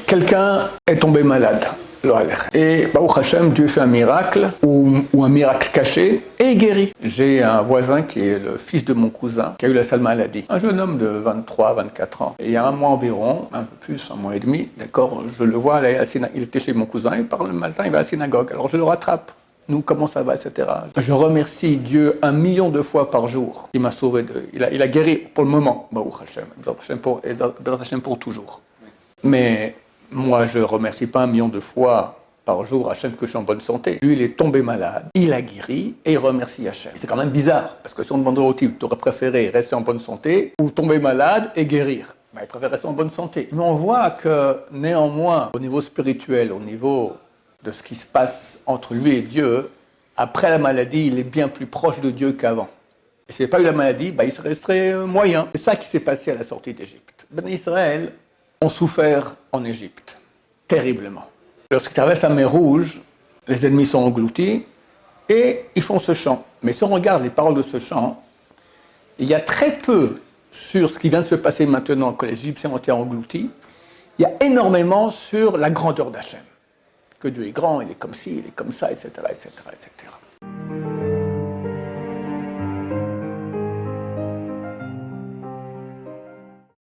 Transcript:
Quelqu'un est tombé malade. Et Baruch Hashem, Dieu fait un miracle, ou un miracle caché, et il guérit. J'ai un voisin qui est le fils de mon cousin, qui a eu la sale maladie. Un jeune homme de 23, 24 ans. Et il y a un mois environ, un peu plus, un mois et demi, d'accord, je le vois, il était chez mon cousin, il parle le matin, il va à la synagogue. Alors je le rattrape. Nous, comment ça va, etc. Je remercie Dieu 1 million de fois par jour. Il m'a sauvé, il a guéri pour le moment, Baruch Hashem, pour toujours. Mais moi, je ne remercie pas 1 million de fois par jour Hachem que je suis en bonne santé. Lui, il est tombé malade, il a guéri et il remercie Hachem. C'est quand même bizarre, parce que si on demandait au type, tu aurais préféré rester en bonne santé ou tomber malade et guérir. Il préfère rester en bonne santé. Mais on voit que néanmoins, au niveau spirituel, au niveau de ce qui se passe entre lui et Dieu, après la maladie, il est bien plus proche de Dieu qu'avant. Et s'il n'y avait pas eu la maladie, il serait moyen. C'est ça qui s'est passé à la sortie d'Égypte. Ben Israël ont souffert en Égypte, terriblement. Lorsqu'ils traversent la mer Rouge, les ennemis sont engloutis et ils font ce chant. Mais si on regarde les paroles de ce chant, il y a très peu sur ce qui vient de se passer maintenant, que les Égyptiens ont été engloutis. Il y a énormément sur la grandeur d'Hachem. Que Dieu est grand, il est comme ci, il est comme ça, etc., etc., etc.